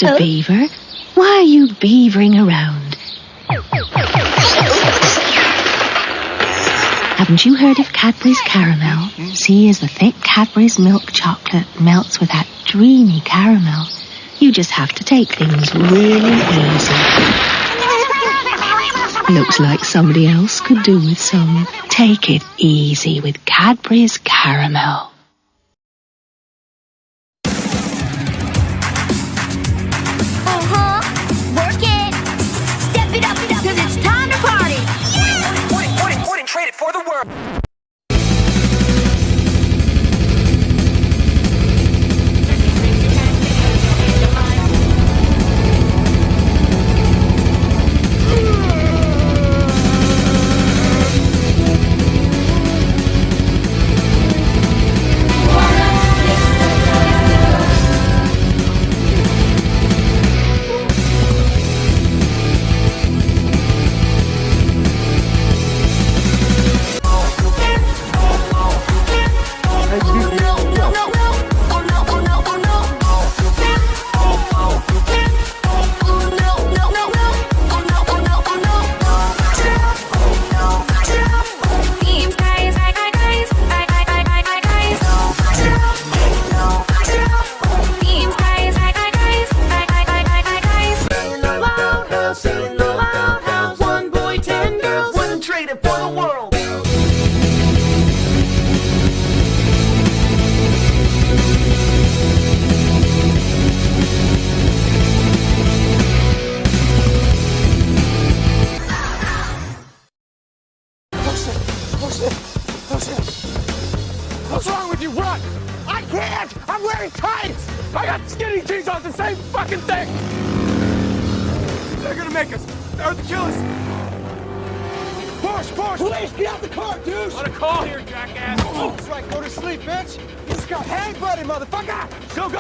Mr. Beaver, why are you beavering around? Haven't you heard of Cadbury's Caramel? See, as the thick Cadbury's milk chocolate melts with that dreamy caramel, you just have to take things really easy. Looks like somebody else could do with some. Take it easy with Cadbury's Caramel. Work it. Step it up, cause it's time to party. Yeah! Wouldn't trade it for the world. What's wrong with you? Run! I can't! I'm wearing tights! I got skinny jeans on, the same fucking thing! They're gonna make us! They're the killers! Push! Police, get out the car, dude! On a call here, jackass! Oh, that's right, go to sleep, bitch! You just got hang buddy, motherfucker! Go!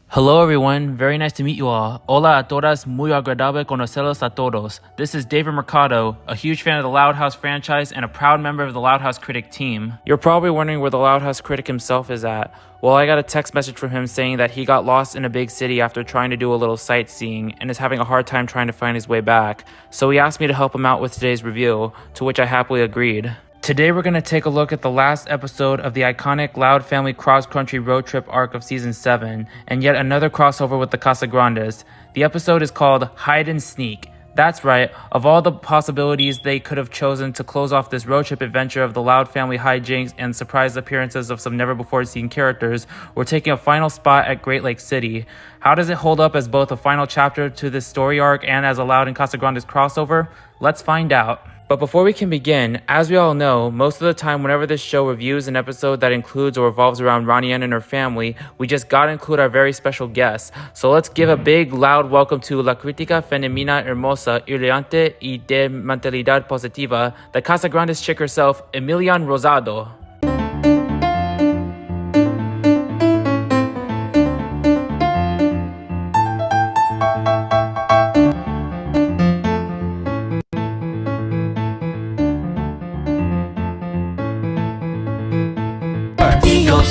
Hello everyone, very nice to meet you all. Hola a todas, muy agradable conocerlos a todos. This is David Mercado, a huge fan of the Loud House franchise and a proud member of the Loud House Critic team. You're probably wondering where the Loud House Critic himself is at. Well, I got a text message from him saying that he got lost in a big city after trying to do a little sightseeing and is having a hard time trying to find his way back. So he asked me to help him out with today's review, to which I happily agreed. Today we're going to take a look at the last episode of the iconic Loud Family cross-country road trip arc of Season 7, and yet another crossover with the Casagrandes. The episode is called Hide and Sneak. That's right, of all the possibilities they could have chosen to close off this road trip adventure of the Loud Family hijinks and surprise appearances of some never-before-seen characters, we're taking a final spot at Great Lake City. How does it hold up as both a final chapter to this story arc and as a Loud and Casagrandes crossover? Let's find out. But before we can begin, as we all know, most of the time whenever this show reviews an episode that includes or revolves around Ronnie Ann and her family, we just gotta include our very special guests. So let's give a big, loud welcome to La Crítica Femenina Hermosa, Irreante y de Mentalidad Positiva, the Casagrandes chick herself, Amilleon Rosado.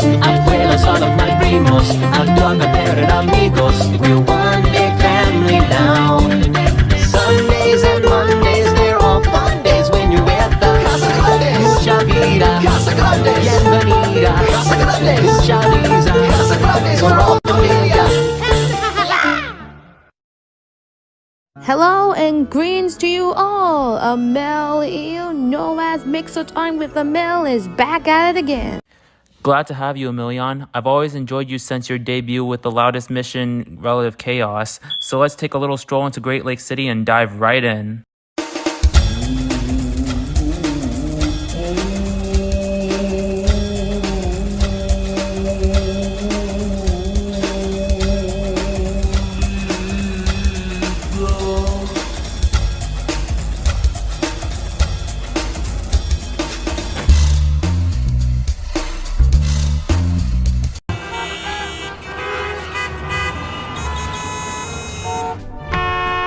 Abuelos, all of my primos, Altogether and amigos, we're one big family now. Sundays and Mondays, they're all fun days when you're with us. Mucha vida, bienvenida, mucha risa, we're all familia. Hello and greens to you all. Amilleon, known as Mixer Time with Amil, is back at it again. Glad to have you, Amilleon. I've always enjoyed you since your debut with the Loudest Mission, Relative Chaos. So let's take a little stroll into Great Lake City and dive right in.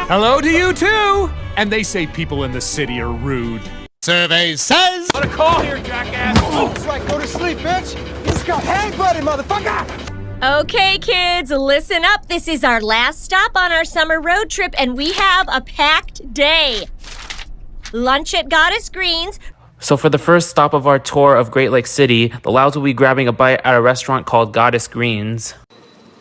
Hello to you too! And they say people in the city are rude. Survey says... On a call here, jackass! Oh, that's right, go to sleep, bitch! You just got hang buddy, motherfucker! Okay, kids, listen up. This is our last stop on our summer road trip, and we have a packed day. Lunch at Goddess Green's. So for the first stop of our tour of Great Lake City, the Louds will be grabbing a bite at a restaurant called Goddess Green's.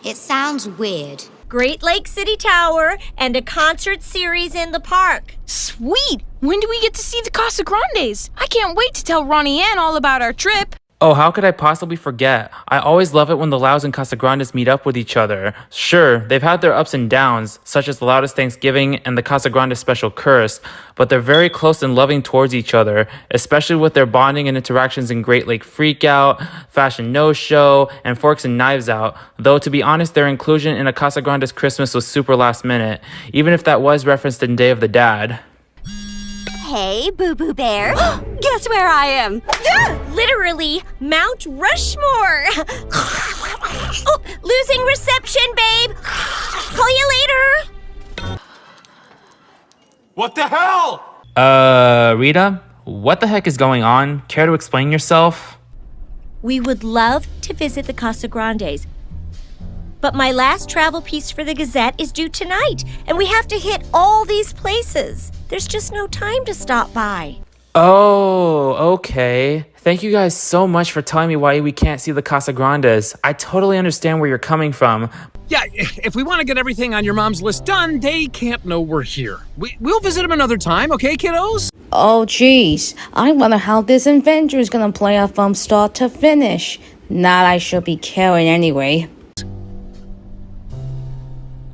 It sounds weird. Great Lake City Tower, and a concert series in the park. Sweet! When do we get to see the Casa Grandes? I can't wait to tell Ronnie Ann all about our trip. Oh, how could I possibly forget? I always love it when the Louds and Casa Grandes meet up with each other. Sure, they've had their ups and downs, such as the Loudest Thanksgiving and the Casa Grandes Special Curse, but they're very close and loving towards each other, especially with their bonding and interactions in Great Lake Freakout, Fashion No Show, and Forks and Knives Out, though to be honest, their inclusion in a Casa Grandes Christmas was super last minute, even if that was referenced in Day of the Dad. Hey, Boo Boo Bear. Guess where I am? Literally, Mount Rushmore. Oh, losing reception, babe. Call you later. What the hell? Rita? What the heck is going on? Care to explain yourself? We would love to visit the Casa Grandes, but my last travel piece for the Gazette is due tonight, and we have to hit all these places. There's just no time to stop by. Oh, okay. Thank you guys so much for telling me why we can't see the Casa Grandes. I totally understand where you're coming from. Yeah, if we want to get everything on your mom's list done, they can't know we're here. We'll visit them another time, okay, kiddos? Oh, jeez. I wonder how this adventure is gonna play out from start to finish. Not I should be caring anyway.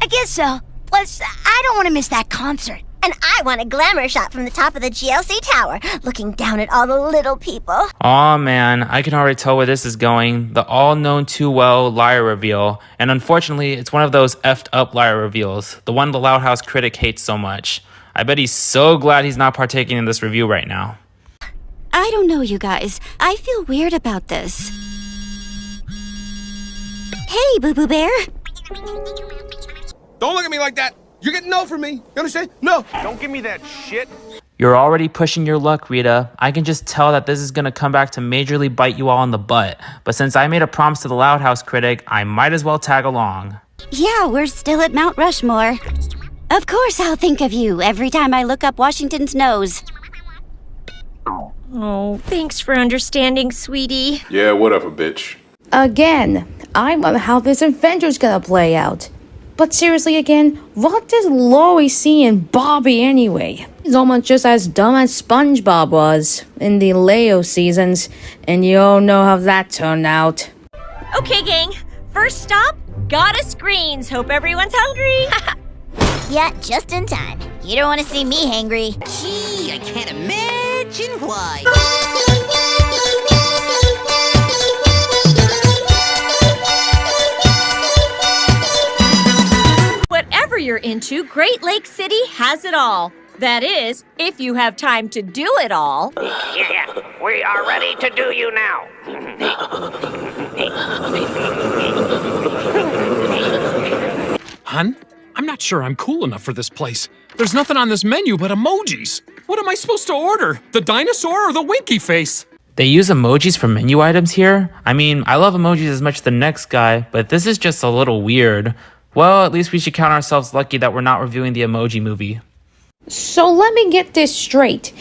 I guess so. Plus, I don't want to miss that concert. And I want a glamour shot from the top of the GLC tower, looking down at all the little people. Aw man, I can already tell where this is going. The all-known too well liar reveal. And unfortunately, it's one of those effed up liar reveals. The one the Loud House critic hates so much. I bet he's so glad he's not partaking in this review right now. I don't know, you guys. I feel weird about this. Hey, Boo Boo Bear. Don't look at me like that. You're getting no from me. You understand? No. Don't give me that shit. You're already pushing your luck, Rita. I can just tell that this is gonna come back to majorly bite you all in the butt. But since I made a promise to the Loud House critic, I might as well tag along. Yeah, we're still at Mount Rushmore. Of course I'll think of you every time I look up Washington's nose. Oh, thanks for understanding, sweetie. Yeah, whatever, bitch. Again, I wonder how this adventure's gonna play out. But seriously again, what does Lori see in Bobby anyway? He's almost just as dumb as SpongeBob was in the Leo seasons, and you all know how that turned out. Okay, gang. First stop, Goddess Greens. Hope everyone's hungry. Yeah, just in time. You don't want to see me hangry. Gee, I can't imagine why. Whatever you're into, Great Lake City has it all. That is, if you have time to do it all. Yeah, we are ready to do you now. Hun, I'm not sure I'm cool enough for this place. There's nothing on this menu but emojis. What am I supposed to order? The dinosaur or the winky face? They use emojis for menu items here? I mean, I love emojis as much as the next guy, but this is just a little weird. Well, at least we should count ourselves lucky that we're not reviewing the Emoji Movie. So let me get this straight.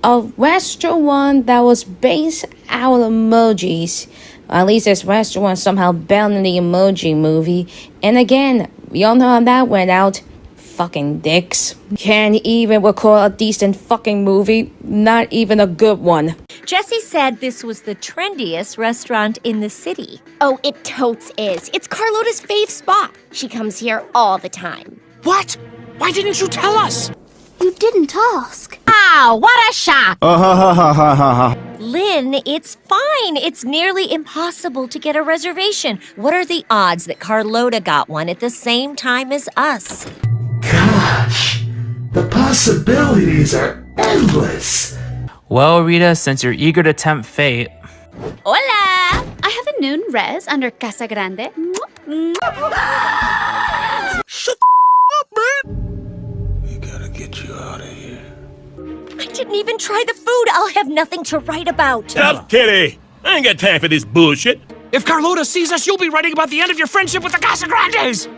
A restaurant that was based out of emojis. At least this restaurant somehow banned in the Emoji Movie. And again, we all know how that went out. Fucking dicks. Can't even record a decent fucking movie. Not even a good one. Jessie said this was the trendiest restaurant in the city. Oh, it totes is. It's Carlotta's fave spot. She comes here all the time. What? Why didn't you tell us? You didn't ask. Ah, what a shock! Lynn, it's fine. It's nearly impossible to get a reservation. What are the odds that Carlotta got one at the same time as us? Gosh, the possibilities are endless. Well, Rita, since you're eager to tempt fate... Hola! I have a noon res under Casa Grande. Shut up, man! We gotta get you out of here. I didn't even try the food. I'll have nothing to write about. Tough kitty! I ain't got time for this bullshit. If Carlota sees us, you'll be writing about the end of your friendship with the Casa Grandes!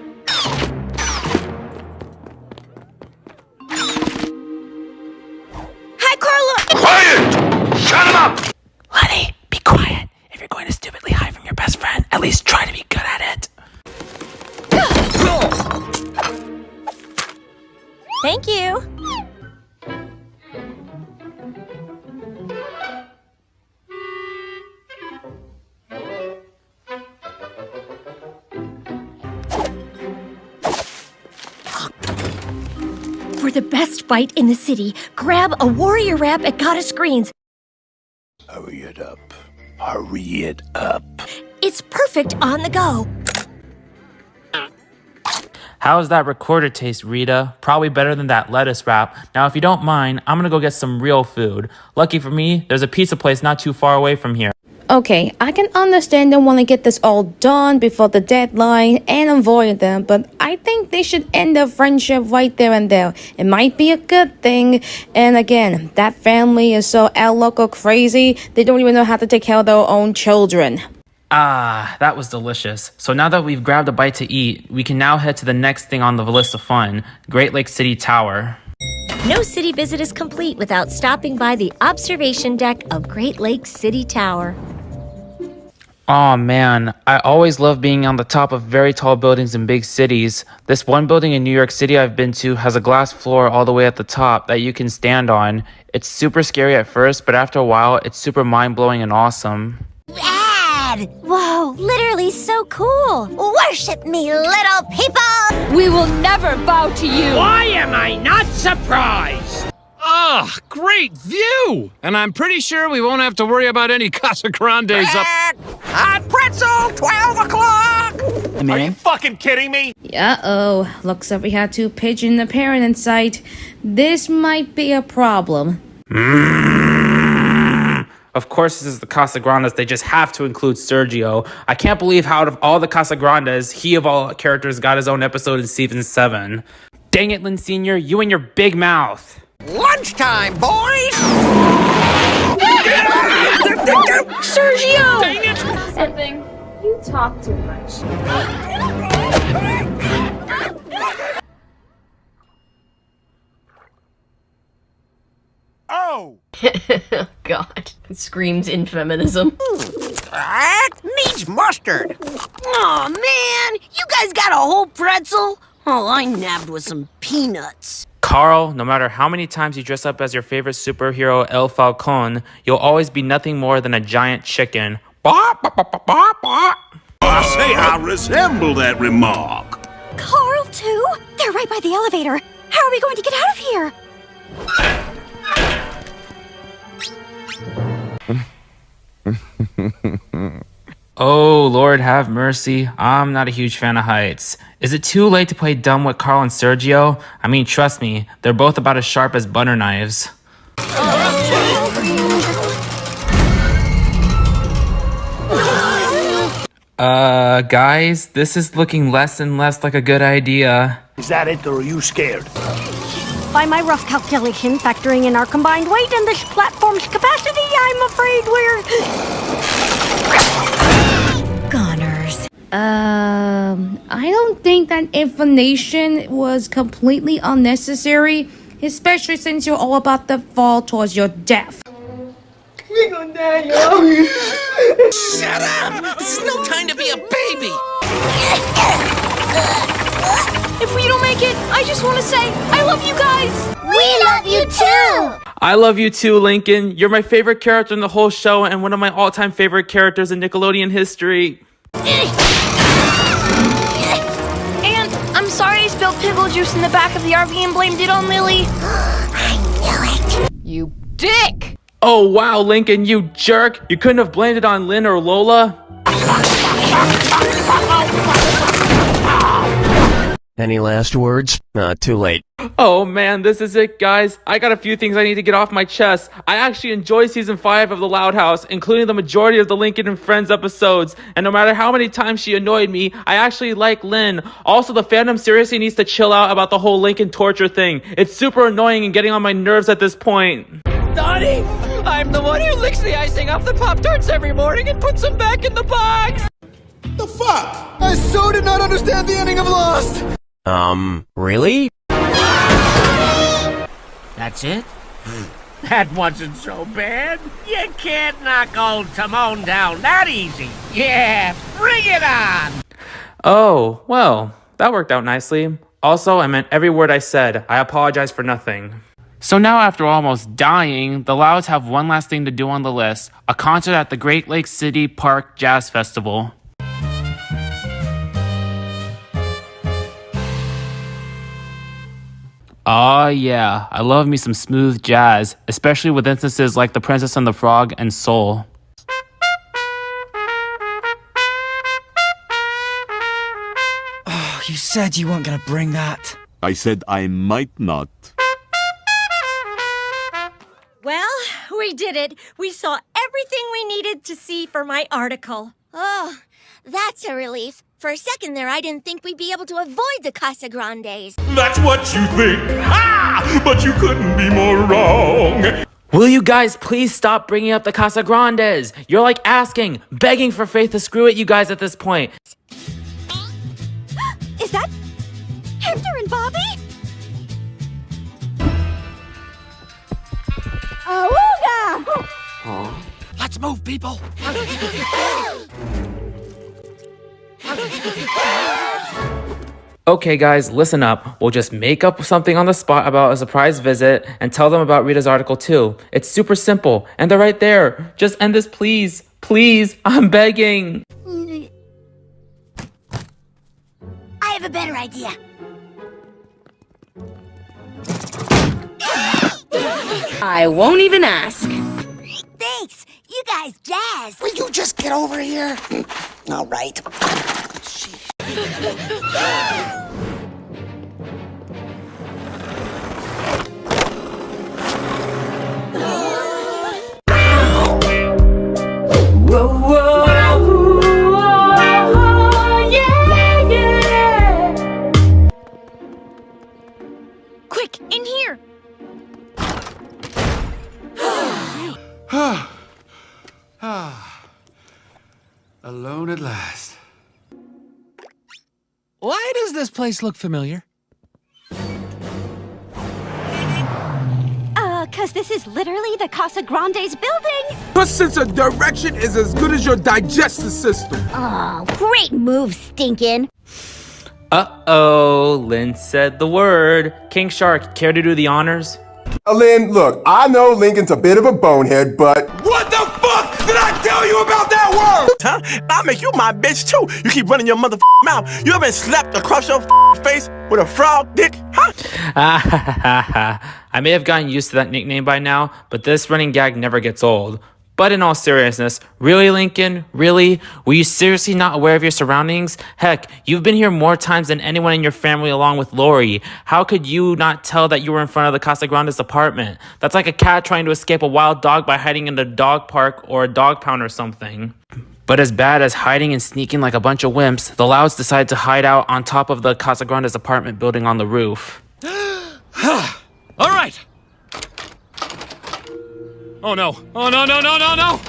Hi, Carlo! Quiet! Shut him up! Lenny, be quiet. If you're going to stupidly hide from your best friend, at least try to be good at it. Thank you. For the best bite in the city, grab a warrior wrap at Goddess Greens. Hurry it up. Hurry it up. It's perfect on the go. How's that recorder taste, Rita? Probably better than that lettuce wrap. Now, if you don't mind, I'm gonna go get some real food. Lucky for me, there's a pizza place not too far away from here. Okay, I can understand them want to get this all done before the deadline and avoid them, but I think they should end their friendship right there and there. It might be a good thing. And again, that family is so out loco crazy, they don't even know how to take care of their own children. Ah, that was delicious. So now that we've grabbed a bite to eat, we can now head to the next thing on the list of fun, Great Lake City Tower. No city visit is complete without stopping by the observation deck of Great Lake City Tower. Aw man, I always love being on the top of very tall buildings in big cities. This one building in New York City I've been to has a glass floor all the way at the top that you can stand on. It's super scary at first, but after a while, it's super mind-blowing and awesome. Rad! Whoa, literally so cool! Worship me, little people! We will never bow to you. Why am I not surprised? Ah, great view! And I'm pretty sure we won't have to worry about any Casa Grandes up... Hot pretzel, 12 o'clock! Are you fucking kidding me? Uh-oh, looks like we had two pigeons a parent in sight. This might be a problem. Of course, this is the Casa Grandes. They just have to include Sergio. I can't believe how out of all the Casa Grandes, he of all characters got his own episode in season 7. Dang it, Lynn Sr., you and your big mouth. Lunchtime, boys! Sergio! Dang it! Something. You talk too much. Oh! God, it screams infeminism. That needs mustard. Aw, man! You guys got a whole pretzel? All I nabbed was some peanuts. Carl, no matter how many times you dress up as your favorite superhero El Falcon, you'll always be nothing more than a giant chicken. I say I resemble that remark. Carl, too? They're right by the elevator. How are we going to get out of here? Oh, Lord have mercy. I'm not a huge fan of heights. Is it too late to play dumb with Carl and Sergio? I mean, trust me, they're both about as sharp as butter knives. Guys, this is looking less and less like a good idea. Is that it, or are you scared? By my rough calculation, factoring in our combined weight and this platform's capacity, I'm afraid we're... goners. I don't think that information was completely unnecessary, especially since you're all about to fall towards your death. We're gonna die, y'all. Shut up! This is no time to be a baby! If we don't make it, I just want to say, I love you guys! We love you too! I love you too, Lincoln. You're my favorite character in the whole show and one of my all-time favorite characters in Nickelodeon history. And I'm sorry I spilled pickle juice in the back of the RV and blamed it on Lily. I knew it! You dick! Oh, wow, Lincoln, you jerk. You couldn't have blamed it on Lynn or Lola. Any last words? Too late. Oh man, this is it, guys. I got a few things I need to get off my chest. I actually enjoy season 5 of The Loud House, including the majority of the Lincoln and Friends episodes. And no matter how many times she annoyed me, I actually like Lynn. Also, the fandom seriously needs to chill out about the whole Lincoln torture thing. It's super annoying and getting on my nerves at this point. Donnie! I'm the one who licks the icing off the Pop-Tarts every morning and puts them back in the box! The fuck? I so did not understand the ending of Lost! Really? That's it? That wasn't so bad. You can't knock old Timon down that easy. Yeah, bring it on! Oh, well, that worked out nicely. Also, I meant every word I said. I apologize for nothing. So now, after almost dying, the Louds have one last thing to do on the list. A concert at the Great Lakes City Park Jazz Festival. Aw, yeah, I love me some smooth jazz, especially with instances like The Princess and the Frog and Soul. Oh, you said you weren't gonna bring that. I said I might not. Well, we did it. We saw everything we needed to see for my article. Oh, that's a relief. For a second there, I didn't think we'd be able to avoid the Casa Grandes. That's what you think. Ah! But you couldn't be more wrong. Will you guys please stop bringing up the Casa Grandes? You're like asking, begging for Faith to screw it, you guys, at this point. Is that Hector and Bobby? Awooga! Let's move, people! Okay guys, listen up. We'll just make up something on the spot about a surprise visit and tell them about Rita's article too. It's super simple, and they're right there. Just end this, please. Please, I'm begging. I have a better idea. I won't even ask. Thanks. You guys jazz. Will you just get over here? All right. Quick, in here! Alone at last. Why does this place look familiar? 'Cause this is literally the Casa Grande's building. Your sense of direction is as good as your digestive system. Oh, great move, Stinkin'. Uh-oh, Lynn said the word. King Shark, care to do the honors? Lynn, look, I know Lincoln's a bit of a bonehead, but... What the fuck did I tell you about that word? Huh? I'll make you my bitch too. You keep running your mother mouth. You ever been slapped across your face with a frog dick? Huh? I may have gotten used to that nickname by now, but this running gag never gets old. But in all seriousness, really, Lincoln? Really? Were you seriously not aware of your surroundings? Heck, you've been here more times than anyone in your family along with Lori. How could you not tell that you were in front of the Casa Grande's apartment? That's like a cat trying to escape a wild dog by hiding in a dog park or a dog pound or something. But as bad as hiding and sneaking like a bunch of wimps, the Louds decided to hide out on top of the Casa Grande's apartment building on the roof. All right. Oh no. Oh no, no, no, no, no!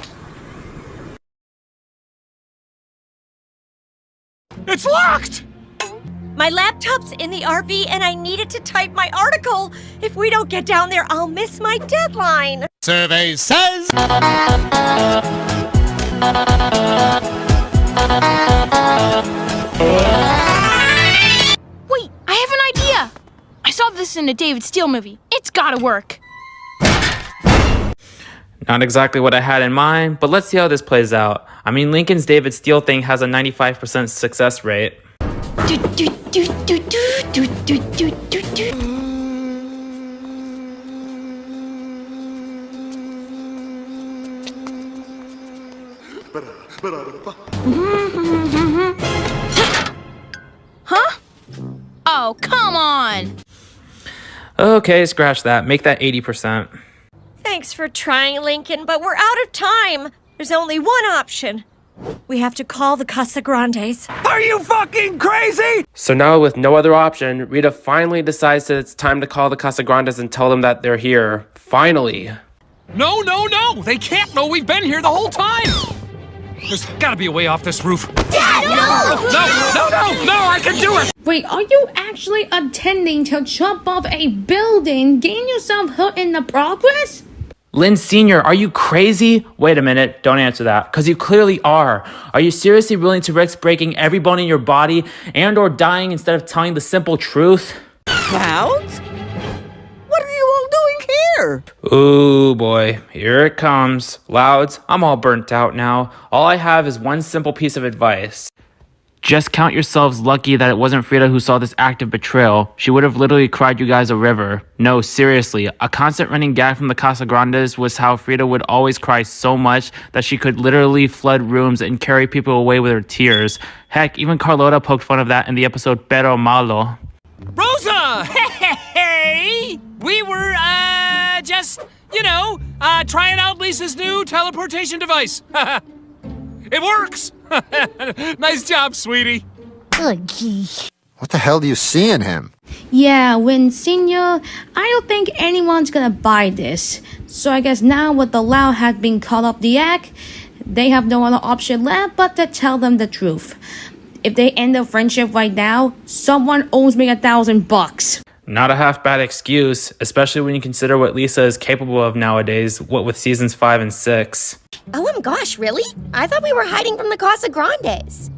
It's locked! My laptop's in the RV and I needed to type my article. If we don't get down there, I'll miss my deadline. Survey says... Wait, I have an idea! I saw this in a David Steele movie. It's gotta work. Not exactly what I had in mind, but let's see how this plays out. I mean, Lincoln's David Steele thing has a 95% success rate. Huh? Oh, come on! Okay, scratch that. Make that 80%. Thanks for trying, Lincoln, but we're out of time. There's only one option. We have to call the Casa Grandes. Are you fucking crazy? So now, with no other option, Rita finally decides that it's time to call the Casa Grandes and tell them that they're here. Finally. No, no, no! They can't know we've been here the whole time! There's gotta be a way off this roof. Dad, no! No, I can do it! Wait, are you actually intending to jump off a building, getting yourself hurt in the progress? Lynn Sr., are you crazy? Wait a minute, don't answer that, because you clearly are. Are you seriously willing to risk breaking every bone in your body and or dying instead of telling the simple truth? Clouds? What are you all doing here? Ooh boy, here it comes. Louds, I'm all burnt out now. All I have is one simple piece of advice. Just count yourselves lucky that it wasn't Frida who saw this act of betrayal. She would have literally cried you guys a river. No, seriously, a constant running gag from the Casa Grandes was how Frida would always cry so much that she could literally flood rooms and carry people away with her tears. Heck, even Carlota poked fun of that in the episode Pero Malo. Rosa! Hey! We were, just, trying out Lisa's new teleportation device. It works! Nice job, sweetie. What the hell do you see in him? Yeah, Win Senior, I don't think anyone's gonna buy this. So I guess now with the Lao had been caught up the act, they have no other option left but to tell them the truth. If they end their friendship right now, someone owes me $1,000. Not a half bad excuse, especially when you consider what Lisa is capable of nowadays, what with seasons 5 and 6. Oh, gosh, really? I thought we were hiding from the Casa Grandes.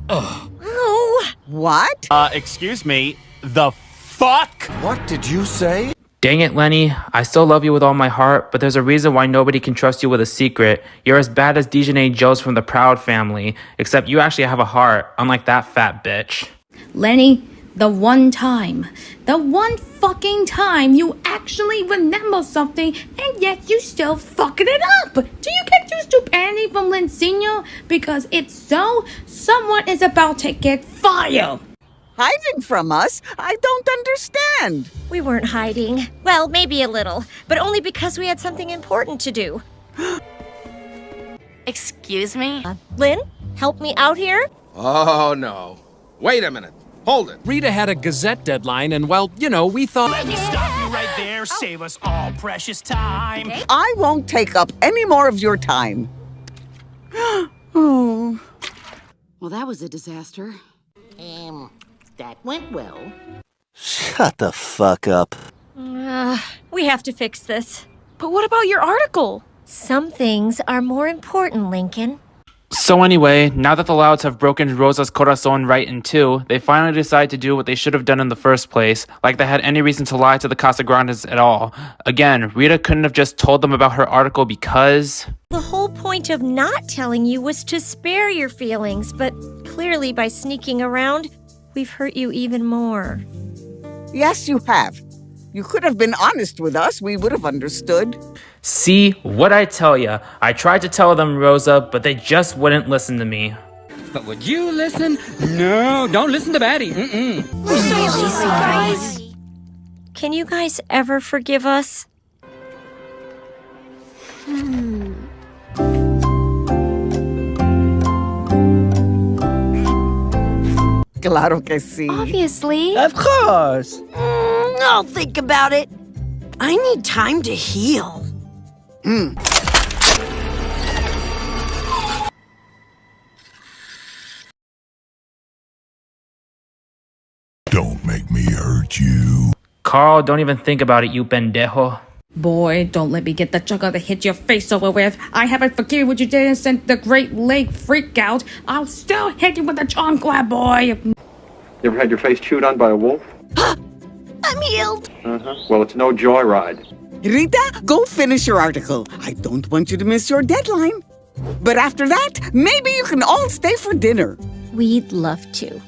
Ugh. Oh. What? Excuse me, the fuck? What did you say? Dang it, Lenny. I still love you with all my heart, but there's a reason why nobody can trust you with a secret. You're as bad as Dejanay Joe's from the Proud family, except you actually have a heart, unlike that fat bitch. Lenny, the one fucking time you actually remember something and yet you still fucking it up. Do you get too stupidity from Lynn Sr.? Because if so, someone is about to get fired. Hiding from us? I don't understand. We weren't hiding. Well, maybe a little, but only because we had something important to do. Excuse me? Lynn, help me out here? Oh, no. Wait a minute. Hold it. Rita had a Gazette deadline, and well, we thought... Let me stop you right there. Save us all precious time. Okay. I won't take up any more of your time. Oh. Well, that was a disaster. That went well. Shut the fuck up. We have to fix this. But what about your article? Some things are more important, Lincoln. So anyway, now that the Louds have broken Rosa's corazon right in two, they finally decide to do what they should have done in the first place, like they had any reason to lie to the Casa Grandes at all. Again, Rita couldn't have just told them about her article because... The whole point of not telling you was to spare your feelings, but clearly by sneaking around, we've hurt you even more. Yes, you have. You could have been honest with us. We would have understood. See, what'd I tell ya? I tried to tell them, Rosa, but they just wouldn't listen to me. But would you listen? No, don't listen to Batty. We're so sorry. Can you guys ever forgive us? Claro que sí. Obviously. Of course. I'll think about it. I need time to heal. Don't make me hurt you. Carl, don't even think about it, you pendejo. Boy, don't let me get the chugga to hit your face over with. I haven't forgiven what you did and sent the Great Lake freak out. I'll still hit you with the chancla, boy. You ever had your face chewed on by a wolf? I'm healed. Well, it's no joyride. Rita, go finish your article. I don't want you to miss your deadline. But after that, maybe you can all stay for dinner. We'd love to.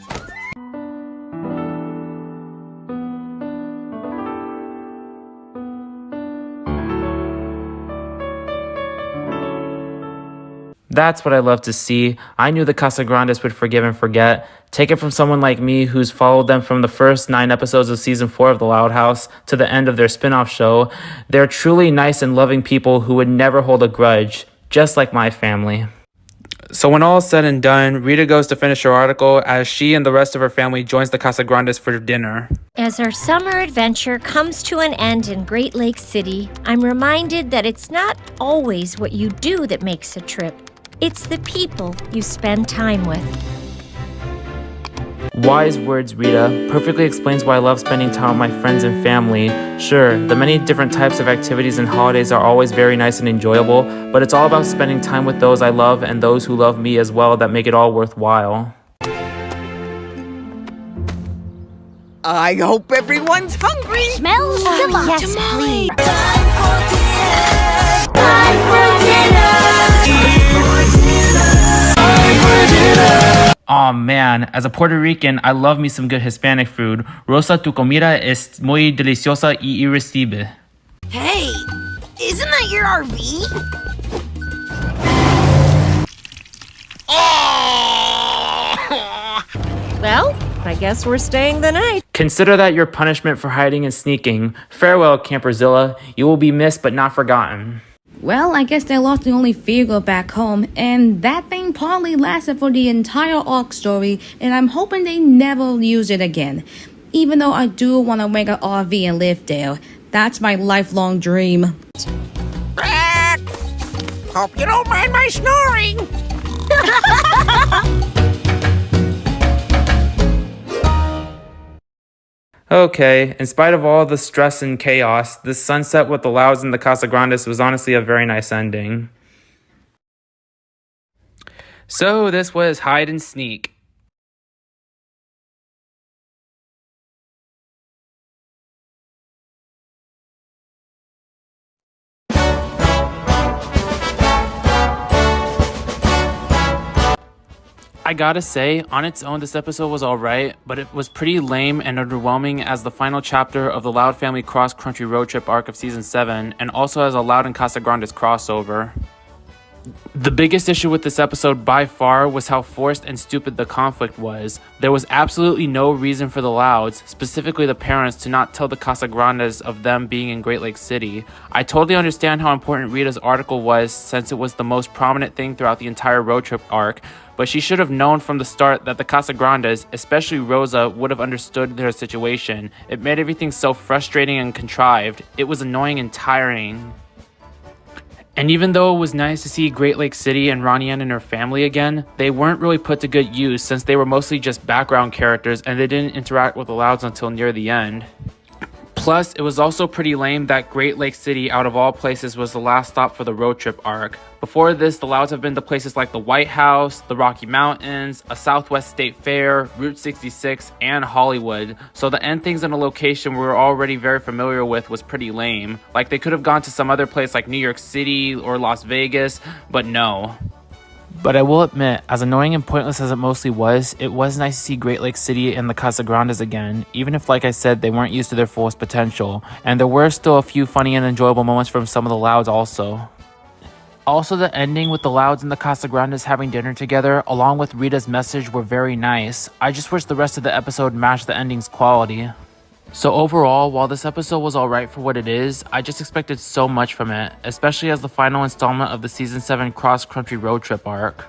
That's what I love to see. I knew the Casa Grandes would forgive and forget. Take it from someone like me who's followed them from the first 9 episodes of season 4 of The Loud House to the end of their spin-off show. They're truly nice and loving people who would never hold a grudge, just like my family. So when all is said and done, Rita goes to finish her article as she and the rest of her family joins the Casagrandes for dinner. As our summer adventure comes to an end in Great Lake City, I'm reminded that it's not always what you do that makes a trip. It's the people you spend time with. Wise words, Rita. Perfectly explains why I love spending time with my friends and family. Sure, the many different types of activities and holidays are always very nice and enjoyable, but it's all about spending time with those I love and those who love me as well that make it all worthwhile. I hope everyone's hungry. Smells Yes, tamale. Aw man, as a Puerto Rican, I love me some good Hispanic food. Rosa, tu comida es muy deliciosa y irresistible. Hey, isn't that your RV? Well, I guess we're staying the night. Consider that your punishment for hiding and sneaking. Farewell, Camperzilla. You will be missed but not forgotten. Well, I guess they lost the only vehicle back home, and that thing probably lasted for the entire arc story, and I'm hoping they never use it again. Even though I do want to make an RV and live there. That's my lifelong dream. Hope you don't mind my snoring. Okay, in spite of all the stress and chaos, this sunset with the Louds and the Casagrandes was honestly a very nice ending. So this was Hide and Sneak. I gotta say, on its own, this episode was alright, but it was pretty lame and underwhelming as the final chapter of the Loud Family cross-country road trip arc of Season 7, and also as a Loud and Casagrandes crossover. The biggest issue with this episode by far was how forced and stupid the conflict was. There was absolutely no reason for the Louds, specifically the parents, to not tell the Casagrandes of them being in Great Lake City. I totally understand how important Rita's article was since it was the most prominent thing throughout the entire road trip arc, but she should have known from the start that the Casagrandes, especially Rosa, would have understood their situation. It made everything so frustrating and contrived. It was annoying and tiring. And even though it was nice to see Great Lake City and Ronnie Ann and her family again, they weren't really put to good use since they were mostly just background characters and they didn't interact with the Louds until near the end. Plus, it was also pretty lame that Great Lake City, out of all places, was the last stop for the road trip arc. Before this, the Louds have been to places like the White House, the Rocky Mountains, a Southwest State Fair, Route 66, and Hollywood. So to end things in a location we were already very familiar with was pretty lame. Like they could have gone to some other place like New York City or Las Vegas, but no. But I will admit, as annoying and pointless as it mostly was, it was nice to see Great Lake City and the Casagrandes again, even if, like I said, they weren't used to their fullest potential, and there were still a few funny and enjoyable moments from some of the Louds also. Also, the ending with the Louds and the Casagrandes having dinner together, along with Rita's message, were very nice. I just wish the rest of the episode matched the ending's quality. So overall, while this episode was alright for what it is, I just expected so much from it, especially as the final installment of the Season 7 cross-country road trip arc.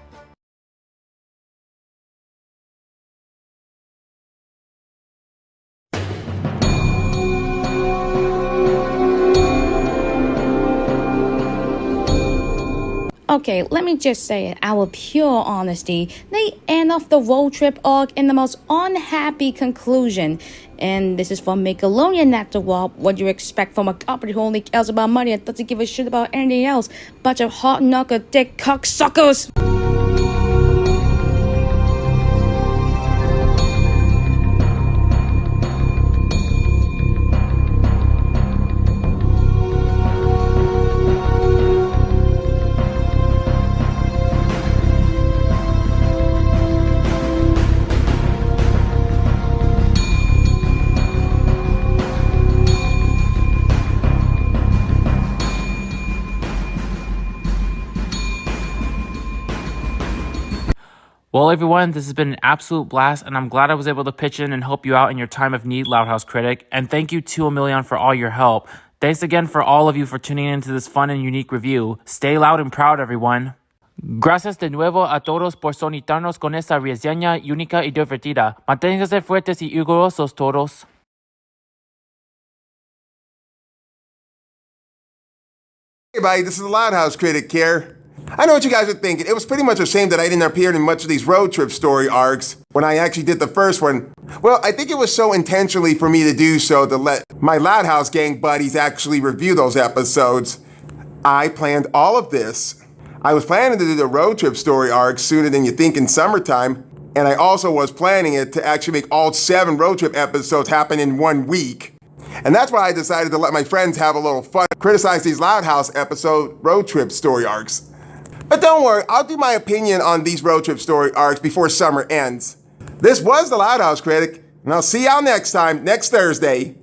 Okay, let me just say it, our pure honesty, they end off the road trip arc in the most unhappy conclusion. And this is from Nickelodeon after all. What do you expect from a company who only cares about money and doesn't give a shit about anything else? Bunch of hard-knuckle dick cocksuckers! Well, everyone, this has been an absolute blast, and I'm glad I was able to pitch in and help you out in your time of need, Loud House Critic. And thank you to Amilleon for all your help. Thanks again for all of you for tuning into this fun and unique review. Stay loud and proud, everyone. Gracias de nuevo a todos por sonitarnos con esta reseña única y divertida. Manténganse fuertes y orgullosos todos. Hey everybody, this is the Loud House Critic here. I know what you guys are thinking. It was pretty much a shame that I didn't appear in much of these road trip story arcs when I actually did the first one. Well, I think it was so intentionally for me to do so to let my Loud House gang buddies actually review those episodes. I planned all of this. I was planning to do the road trip story arcs sooner than you think in summertime, and I also was planning it to actually make all 7 road trip episodes happen in 1 week. And that's why I decided to let my friends have a little fun, criticize these Loud House episode road trip story arcs. But don't worry, I'll do my opinion on these road trip story arcs before summer ends. This was the Loud House Critic, and I'll see y'all next time, next Thursday.